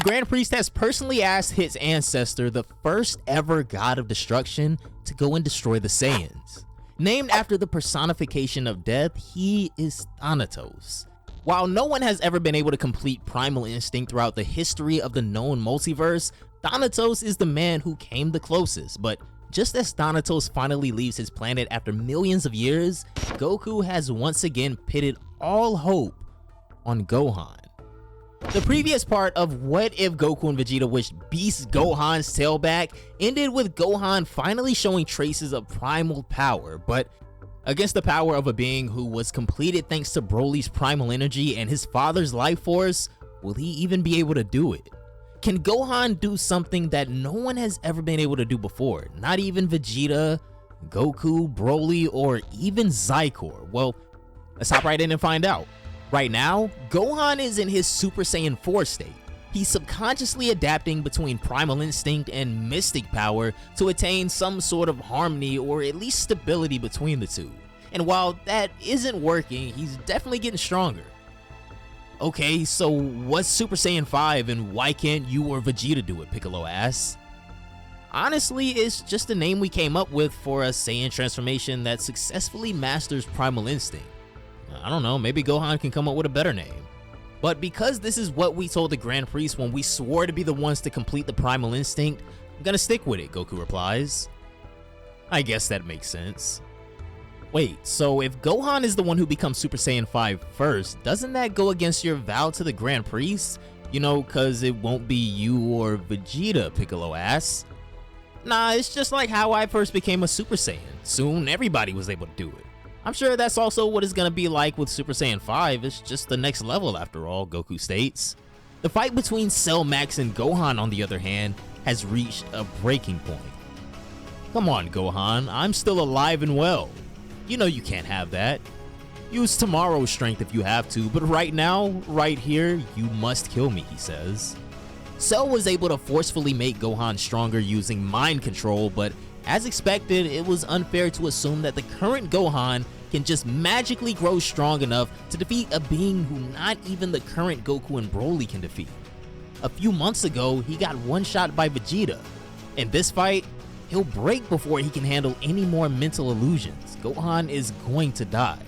Grand Priest has personally asked his ancestor, the first ever god of destruction, to go and destroy the Saiyans. Named after the personification of death, he is Thanatos. While no one has ever been able to complete Primal Instinct throughout the history of the known multiverse, Thanatos is the man who came the closest, but just as Thanatos finally leaves his planet after millions of years, Goku has once again pitted all hope on Gohan. The previous part of What If Goku and Vegeta wished Beast Gohan's tail back ended with Gohan finally showing traces of primal power, but against the power of a being who was completed thanks to Broly's primal energy and his father's life force, will he even be able to do it? Can Gohan do something that no one has ever been able to do before? Not even Vegeta, Goku, Broly, or even Zycor? Well, let's hop right in and find out. Right now, Gohan is in his Super Saiyan 4 state. He's subconsciously adapting between Primal Instinct and Mystic Power to attain some sort of harmony or at least stability between the two. And while that isn't working, he's definitely getting stronger. Okay, so what's Super Saiyan 5 and why can't you or Vegeta do it, Piccolo asks. Honestly, it's just a name we came up with for a Saiyan transformation that successfully masters Primal Instinct. I don't know, maybe Gohan can come up with a better name. But because this is what we told the Grand Priest when we swore to be the ones to complete the Primal Instinct, I'm gonna stick with it, Goku replies. I guess that makes sense. Wait, so if Gohan is the one who becomes Super Saiyan 5 first, doesn't that go against your vow to the Grand Priest? You know, cause it won't be you or Vegeta, Piccolo asks. Nah, it's just like how I first became a Super Saiyan. Soon everybody was able to do it. I'm sure that's also what it's gonna be like with Super Saiyan 5, it's just the next level after all, Goku states. The fight between Cell Max and Gohan, on the other hand, has reached a breaking point. Come on, Gohan, I'm still alive and well. You know you can't have that. Use tomorrow's strength if you have to, but right now, right here, you must kill me, he says. Cell was able to forcefully make Gohan stronger using mind control, but as expected, it was unfair to assume that the current Gohan can just magically grow strong enough to defeat a being who not even the current Goku and Broly can defeat. A few months ago, he got one-shot by Vegeta. In this fight, he'll break before he can handle any more mental illusions. Gohan is going to die.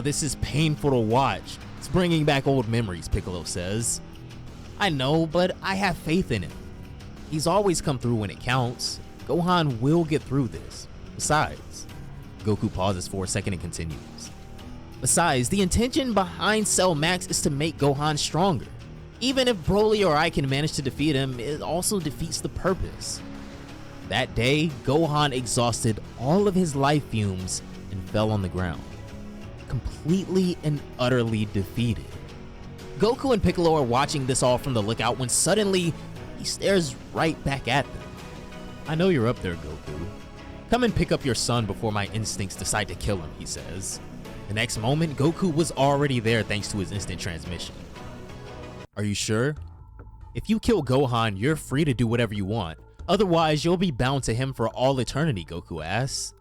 This is painful to watch. It's bringing back old memories, Piccolo says. I know, but I have faith in him. He's always come through when it counts. Gohan will get through this. Besides, Goku pauses for a second and continues. Besides, the intention behind Cell Max is to make Gohan stronger. Even if Broly or I can manage to defeat him, it also defeats the purpose. That day, Gohan exhausted all of his life fumes and fell on the ground, completely and utterly defeated. Goku and Piccolo are watching this all from the lookout when suddenly he stares right back at them. I know you're up there, Goku. Come and pick up your son before my instincts decide to kill him, he says. The next moment, Goku was already there thanks to his instant transmission. Are you sure? If you kill Gohan, you're free to do whatever you want. Otherwise, you'll be bound to him for all eternity, Goku asks.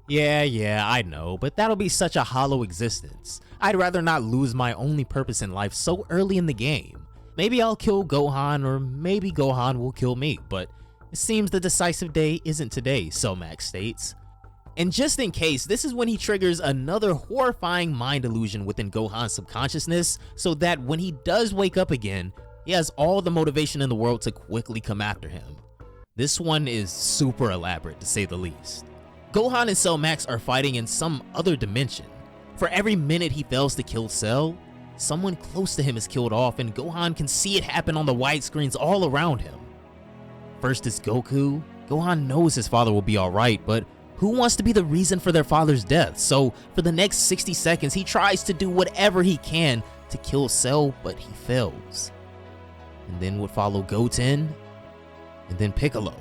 Yeah, I know, but that'll be such a hollow existence. I'd rather not lose my only purpose in life so early in the game. Maybe I'll kill Gohan, or maybe Gohan will kill me, but it seems the decisive day isn't today, Cell Max states. And just in case, this is when he triggers another horrifying mind illusion within Gohan's subconsciousness, so that when he does wake up again, he has all the motivation in the world to quickly come after him. This one is super elaborate, to say the least. Gohan and Cell Max are fighting in some other dimension. For every minute he fails to kill Cell, someone close to him is killed off, and Gohan can see it happen on the widescreens all around him. First is Goku. Gohan knows his father will be alright, but who wants to be the reason for their father's death? So for the next 60 seconds, he tries to do whatever he can to kill Cell, but he fails. And then would follow Goten, and then Piccolo.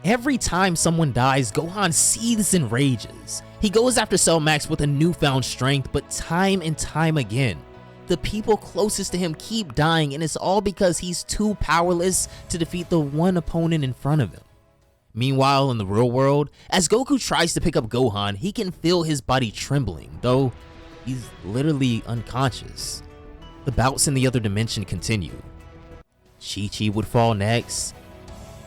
Every time someone dies, Gohan seethes and rages. He goes after Cell Max with a newfound strength, but time and time again, the people closest to him keep dying, and it's all because he's too powerless to defeat the one opponent in front of him. Meanwhile, in the real world, as Goku tries to pick up Gohan, he can feel his body trembling, though he's literally unconscious. The bouts in the other dimension continue. Chi-Chi would fall next,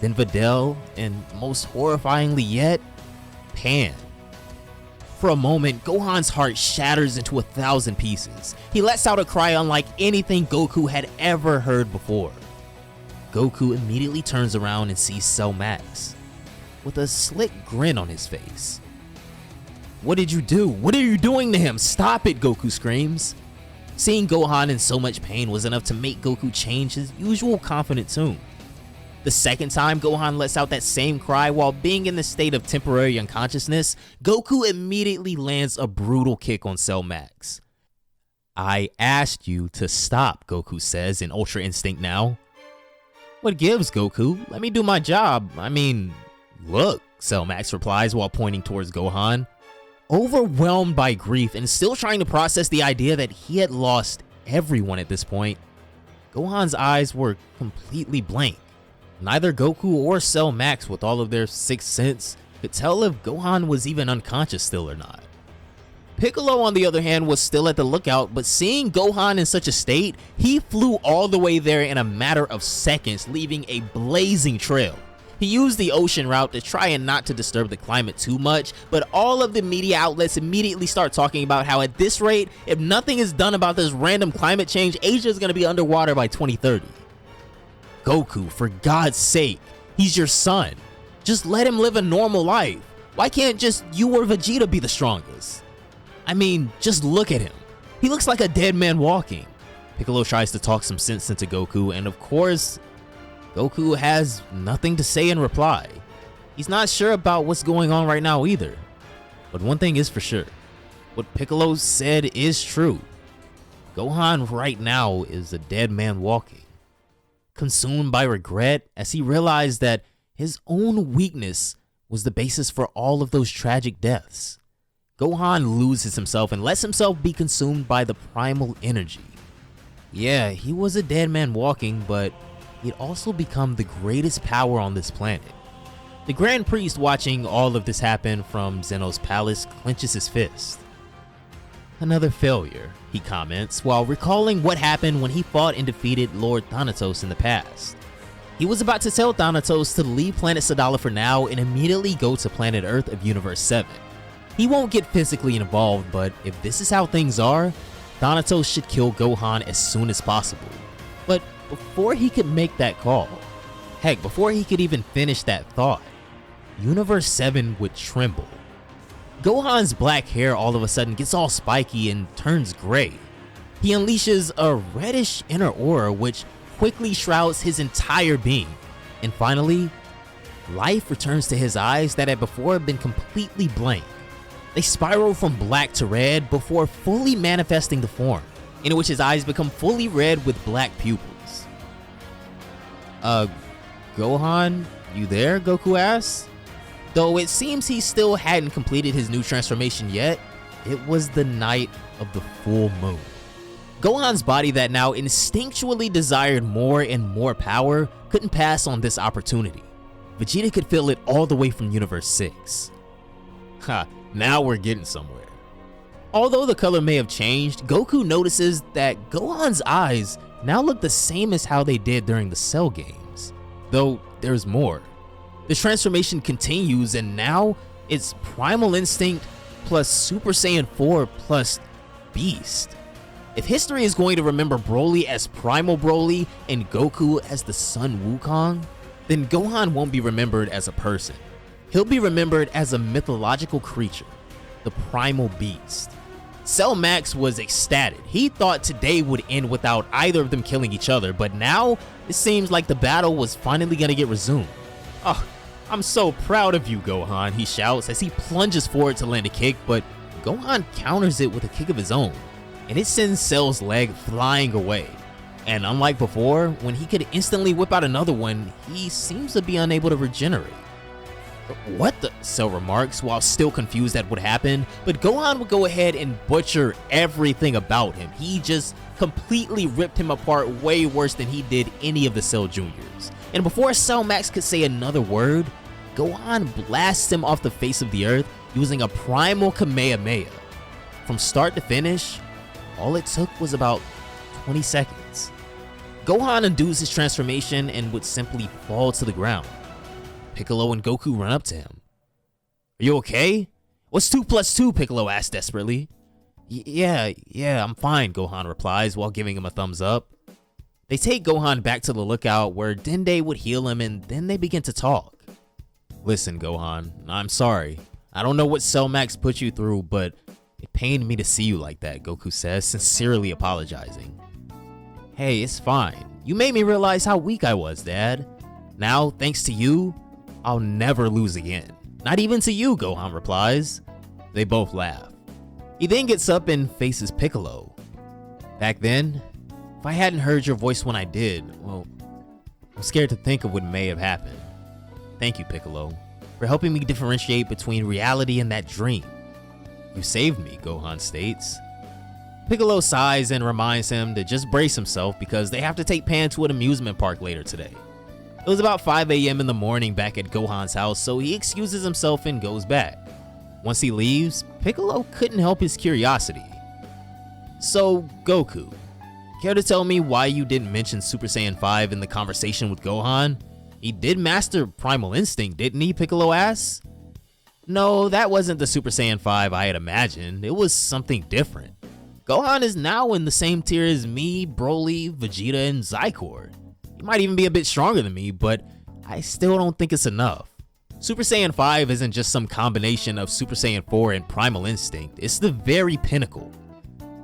then Videl, and most horrifyingly yet, Pan. For a moment, Gohan's heart shatters into 1,000 pieces. He lets out a cry unlike anything Goku had ever heard before. Goku immediately turns around and sees Cell Max, with a slick grin on his face. "What did you do? What are you doing to him? Stop it!" Goku screams. Seeing Gohan in so much pain was enough to make Goku change his usual confident tune. The second time Gohan lets out that same cry while being in the state of temporary unconsciousness, Goku immediately lands a brutal kick on Cell Max. "I asked you to stop," Goku says in Ultra Instinct now. "What gives, Goku? Let me do my job. I mean, look," Cell Max replies while pointing towards Gohan. Overwhelmed by grief and still trying to process the idea that he had lost everyone at this point, Gohan's eyes were completely blank. Neither Goku or Cell Max, with all of their sixth sense, could tell if Gohan was even unconscious still or not. Piccolo, on the other hand, was still at the lookout, but seeing Gohan in such a state, he flew all the way there in a matter of seconds, leaving a blazing trail. He used the ocean route to try and not to disturb the climate too much, but all of the media outlets immediately start talking about how at this rate, if nothing is done about this random climate change, Asia is going to be underwater by 2030. Goku, for God's sake, he's your son. Just let him live a normal life. Why can't just you or Vegeta be the strongest? I mean, just look at him. He looks like a dead man walking. Piccolo tries to talk some sense into Goku, and of course, Goku has nothing to say in reply. He's not sure about what's going on right now either. But one thing is for sure. What Piccolo said is true. Gohan right now is a dead man walking. Consumed by regret as he realized that his own weakness was the basis for all of those tragic deaths. Gohan loses himself and lets himself be consumed by the primal energy. Yeah, he was a dead man walking, but he'd also become the greatest power on this planet. The Grand Priest, watching all of this happen from Zeno's palace, clenches his fist. "Another failure," he comments, while recalling what happened when he fought and defeated Lord Thanatos in the past. He was about to tell Thanatos to leave planet Sadala for now and immediately go to planet Earth of Universe 7. He won't get physically involved, but if this is how things are, Thanatos should kill Gohan as soon as possible. But before he could make that call, heck, before he could even finish that thought, Universe 7 would tremble. Gohan's black hair all of a sudden gets all spiky and turns gray. He unleashes a reddish inner aura which quickly shrouds his entire being. And finally, life returns to his eyes that had before been completely blank. They spiral from black to red before fully manifesting the form, in which his eyes become fully red with black pupils. Gohan, you there?" Goku asks. Though it seems he still hadn't completed his new transformation yet, it was the night of the full moon. Gohan's body that now instinctually desired more and more power couldn't pass on this opportunity. Vegeta could feel it all the way from Universe 6. Now we're getting somewhere. Although the color may have changed, Goku notices that Gohan's eyes now look the same as how they did during the Cell games. Though there's more. The transformation continues, and now it's Primal Instinct plus Super Saiyan 4 plus Beast. If history is going to remember Broly as Primal Broly and Goku as the Sun Wukong, then Gohan won't be remembered as a person. He'll be remembered as a mythological creature, the Primal Beast. Cell Max was ecstatic. He thought today would end without either of them killing each other, but now it seems like the battle was finally gonna get resumed. "Oh, I'm so proud of you, Gohan," he shouts as he plunges forward to land a kick, but Gohan counters it with a kick of his own, and it sends Cell's leg flying away. And unlike before, when he could instantly whip out another one, he seems to be unable to regenerate. "What the?" Cell remarks while still confused at what happened, but Gohan would go ahead and butcher everything about him. He just completely ripped him apart way worse than he did any of the Cell Juniors. And before Cell Max could say another word, Gohan blasts him off the face of the earth using a primal Kamehameha. From start to finish, all it took was about 20 seconds. Gohan undoes his transformation and would simply fall to the ground. Piccolo and Goku run up to him. "Are you okay? What's 2 plus 2? Piccolo asks desperately. Yeah, I'm fine," Gohan replies while giving him a thumbs up. They take Gohan back to the lookout where Dende would heal him, and then they begin to talk. "Listen, Gohan, I'm sorry. I don't know what Cell Max put you through, but it pained me to see you like that," Goku says, sincerely apologizing. "Hey, it's fine. You made me realize how weak I was, Dad. Now, thanks to you, I'll never lose again. Not even to you," Gohan replies. They both laugh. He then gets up and faces Piccolo. "Back then, if I hadn't heard your voice when I did, well, I'm scared to think of what may have happened. Thank you, Piccolo, for helping me differentiate between reality and that dream. You saved me," Gohan states. Piccolo sighs and reminds him to just brace himself because they have to take Pan to an amusement park later today. It was about 5 a.m. in the morning back at Gohan's house, so he excuses himself and goes back. Once he leaves, Piccolo couldn't help his curiosity. "So, Goku, care to tell me why you didn't mention Super Saiyan 5 in the conversation with Gohan? He did master Primal Instinct, didn't he?" Piccolo asks. "No, that wasn't the Super Saiyan 5 I had imagined. It was something different. Gohan is now in the same tier as me, Broly, Vegeta, and Zycor. He might even be a bit stronger than me, but I still don't think it's enough. Super Saiyan 5 isn't just some combination of Super Saiyan 4 and Primal Instinct. It's the very pinnacle."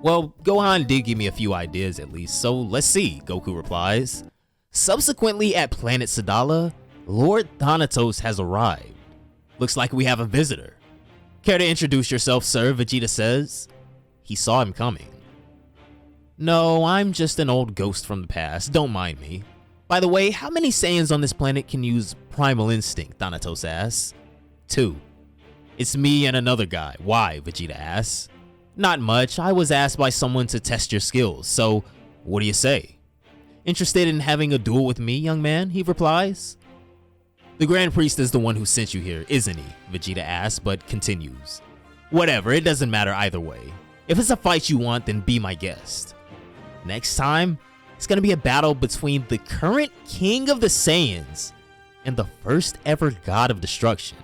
"Well, Gohan did give me a few ideas at least, so let's see," Goku replies. Subsequently at Planet Sadala, Lord Thanatos has arrived. "Looks like we have a visitor. Care to introduce yourself, sir?" Vegeta says. He saw him coming. "No, I'm just an old ghost from the past, don't mind me. By the way, how many Saiyans on this planet can use Primal Instinct?" Thanatos asks. "2. "It's me and another guy. Why?" Vegeta asks. "Not much. I was asked by someone to test your skills, so what do you say?" "Interested in having a duel with me, young man?" he replies. "The Grand Priest is the one who sent you here, isn't he?" Vegeta asks, but continues. "Whatever, it doesn't matter either way. If it's a fight you want, then be my guest. Next time, it's gonna be a battle between the current King of the Saiyans and the first ever God of Destruction.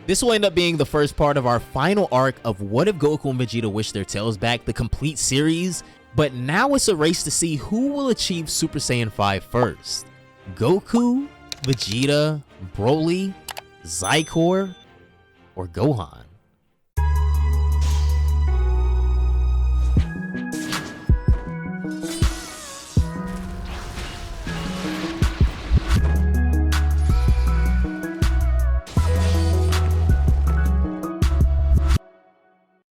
This will end up being the first part of our final arc of What If Goku and Vegeta Wish Their Tails Back, the complete series, but now it's a race to see who will achieve Super Saiyan 5 first. Goku, Vegeta, Broly, Zycor, or Gohan.